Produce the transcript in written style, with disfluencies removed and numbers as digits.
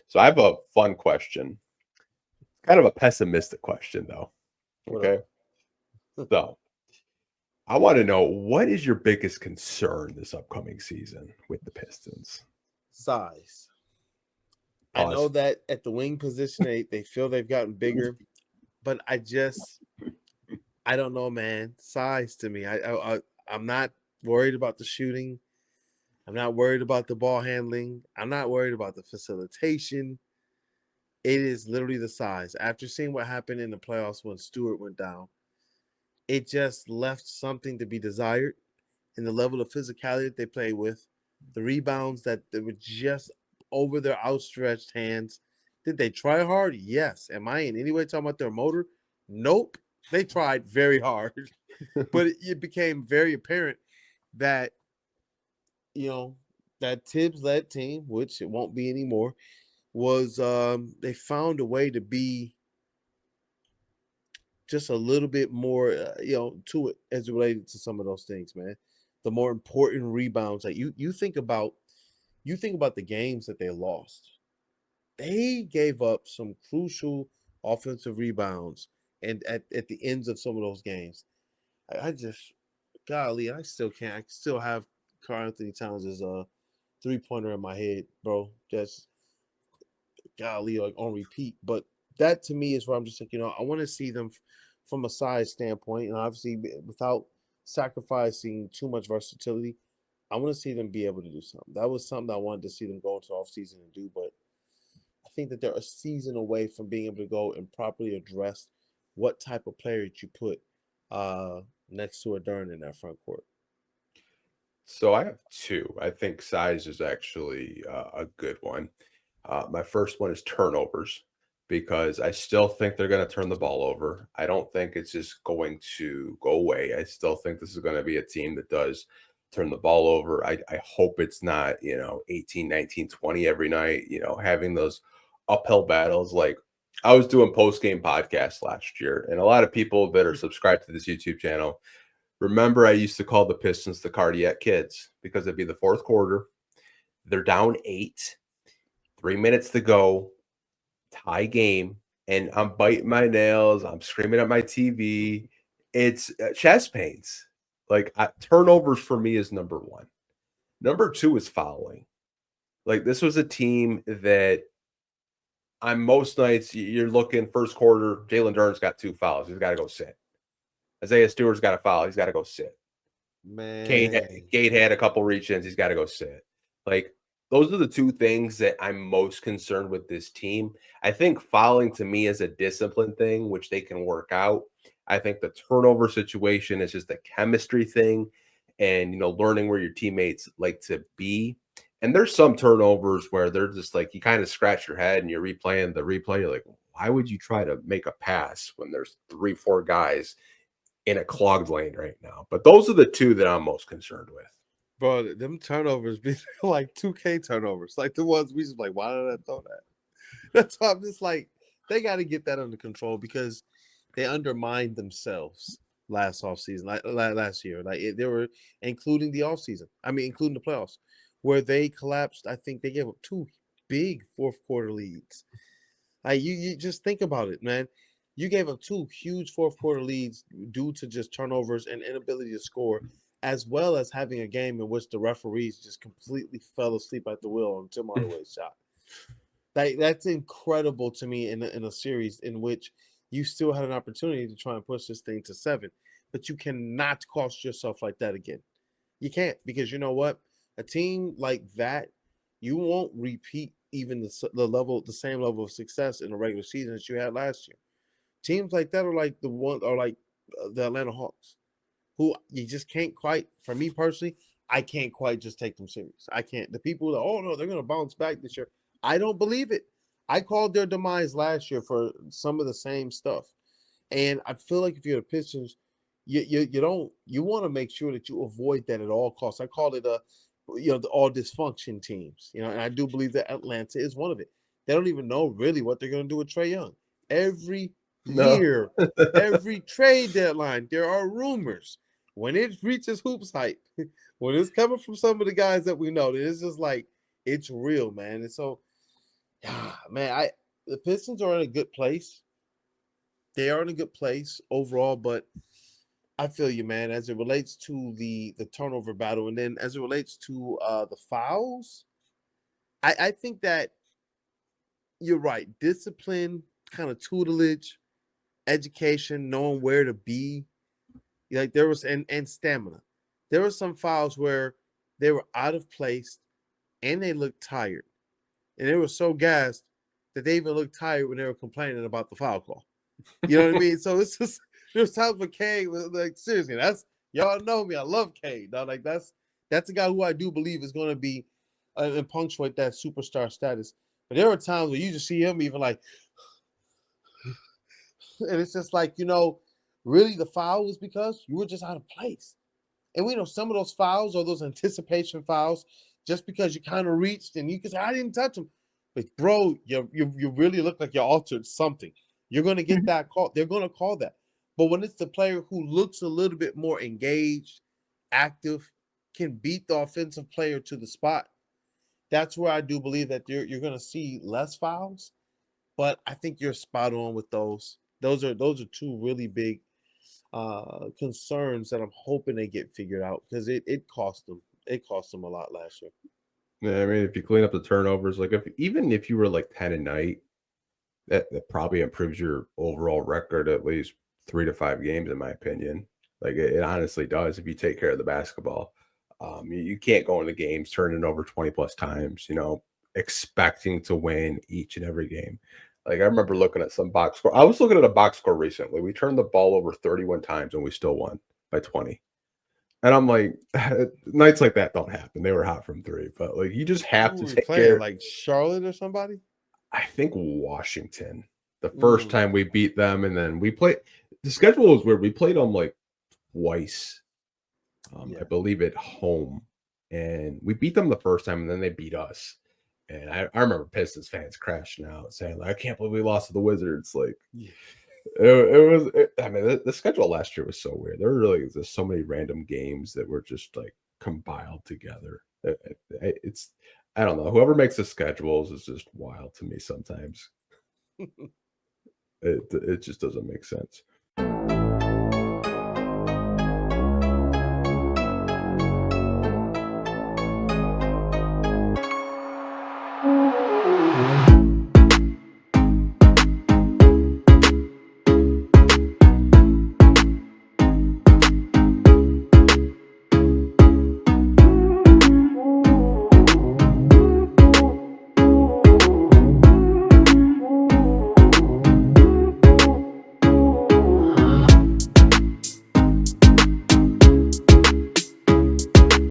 So I have a fun question. Kind of a pessimistic question, though. Okay. So I want to know, what is your biggest concern this upcoming season with the Pistons? Size. I know Pause. that at the wing position, they feel they've gotten bigger, but I don't know, man. Size to me, I'm not worried about the shooting. I'm not worried about the ball handling. I'm not worried about the facilitation. It is literally the size. After seeing what happened in the playoffs when Stewart went down, it just left something to be desired in the level of physicality that they play with, the rebounds that they were just over their outstretched hands. Did they try hard? Yes. Am I in any way talking about their motor? Nope. They tried very hard, but it became very apparent that, you know, that Tibbs led team, which it won't be anymore, was they found a way to be just a little bit more, to it as related to some of those things, man. The more important rebounds, like you think about the games that they lost. They gave up some crucial offensive rebounds, and at the ends of some of those games, I just, golly, I still can't. I still have Karl Anthony Towns' 3-pointer in my head, bro. Just golly, like on repeat. But that to me is where I'm just like, I want to see them from a size standpoint, and obviously without sacrificing too much versatility. I want to see them be able to do something. That was something I wanted to see them go into off season and do, but I think that they're a season away from being able to go and properly address what type of player you put next to a Dern in that front court. So I have two. I think size is actually a good one. My first one is turnovers, because I still think they're going to turn the ball over. I don't think it's just going to go away. I still think this is going to be a team that does turn the ball over. I hope it's not, 18, 19, 20 every night, having those uphill battles. Like, I was doing post-game podcasts last year, and a lot of people that are subscribed to this YouTube channel remember I used to call the Pistons the cardiac kids, because it'd be the fourth quarter. They're down 8, 3 minutes to go, tie game, and I'm biting my nails. I'm screaming at my TV. It's chest pains. Like, turnovers for me is number one. Number two is fouling. Like, this was a team that on most nights you're looking first quarter, Jalen Duren's got 2 fouls. He's got to go sit. Isaiah Stewart's got a foul. He's got to go sit. Man, Gate had a couple reach-ins. He's got to go sit. Like, those are the two things that I'm most concerned with this team. I think fouling to me is a discipline thing, which they can work out. I think the turnover situation is just a chemistry thing, and, learning where your teammates like to be. And there's some turnovers where they're just like, you kind of scratch your head and you're replaying the replay. You're like, why would you try to make a pass when there's 3-4 guys in a clogged lane right now? But those are the two that I'm most concerned with. bro, them turnovers be like 2K turnovers, like the ones we just like, why did I throw that? That's why I'm just like, they got to get that under control, because they undermined themselves last offseason, like last year. Like they were including the offseason. I mean, including the playoffs, where they collapsed. I think they gave up 2 big fourth quarter leads. Like you just think about it, man. You gave up 2 huge fourth quarter leads due to just turnovers and inability to score, as well as having a game in which the referees just completely fell asleep at the wheel on Tim Hardaway's shot. That's incredible to me in a series in which you still had an opportunity to try and push this thing to 7, but you cannot cost yourself like that again. You can't, because you know what? A team like that, you won't repeat even the same level of success in the regular season that you had last year. Teams like that are like the Atlanta Hawks, who you just can't quite. For me personally, I can't quite just take them serious. I can't. The people that, oh no, they're going to bounce back this year. I don't believe it. I called their demise last year for some of the same stuff, and I feel like if you're the Pistons, you want to make sure that you avoid that at all costs. I call it the all dysfunction teams. And I do believe that Atlanta is one of it. They don't even know really what they're going to do with Trae Young. Every year, every trade deadline, there are rumors. When it reaches hoops hype, when it's coming from some of the guys that we know, it's just like, it's real, man. And so, Man, the Pistons are in a good place. They are in a good place overall, but I feel you, man, as it relates to the turnover battle, and then as it relates to the fouls, I think that you're right. Discipline, kind of tutelage, education, knowing where to be. Like there was and stamina. There were some fouls where they were out of place and they looked tired. And they were so gassed that they even looked tired when they were complaining about the foul call. You know what I mean? So it's just there's times with Cade, like seriously, that's y'all know me. I love Cade. Like that's a guy who I do believe is going to be and punctuate that superstar status. But there are times where you just see him even like, and it's just like, really the foul was because you were just out of place. And we know some of those fouls or those anticipation fouls, just because you kind of reached and you can say, I didn't touch him. But bro, you really look like you altered something. You're going to get that call. They're going to call that. But when it's the player who looks a little bit more engaged, active, can beat the offensive player to the spot, that's where I do believe that you're going to see less fouls. But I think you're spot on with those. Those are two really big concerns that I'm hoping they get figured out, because it cost them. It cost them a lot last year. Yeah, I mean, if you clean up the turnovers, like even if you were like 10 a night, that probably improves your overall record at least 3 to 5 games, in my opinion. Like it honestly does if you take care of the basketball. You can't go into games turning over 20 plus times, expecting to win each and every game. Like I remember looking at some box score. I was looking at a box score recently. We turned the ball over 31 times and we still won by 20. And I'm like, nights like that don't happen. They were hot from three, but like you just have Who to were we take playing, care. like Charlotte or somebody? I think Washington, the first time we beat them, and then we played. The schedule was weird. We played them like twice, I believe, at home, and we beat them the first time, and then they beat us. And I remember Pistons fans crashing out, saying, like, "I can't believe we lost to the Wizards." Like, I mean, the schedule last year was so weird. There were really just so many random games that were just like compiled together. It's I don't know. Whoever makes the schedules is just wild to me sometimes. It just doesn't make sense.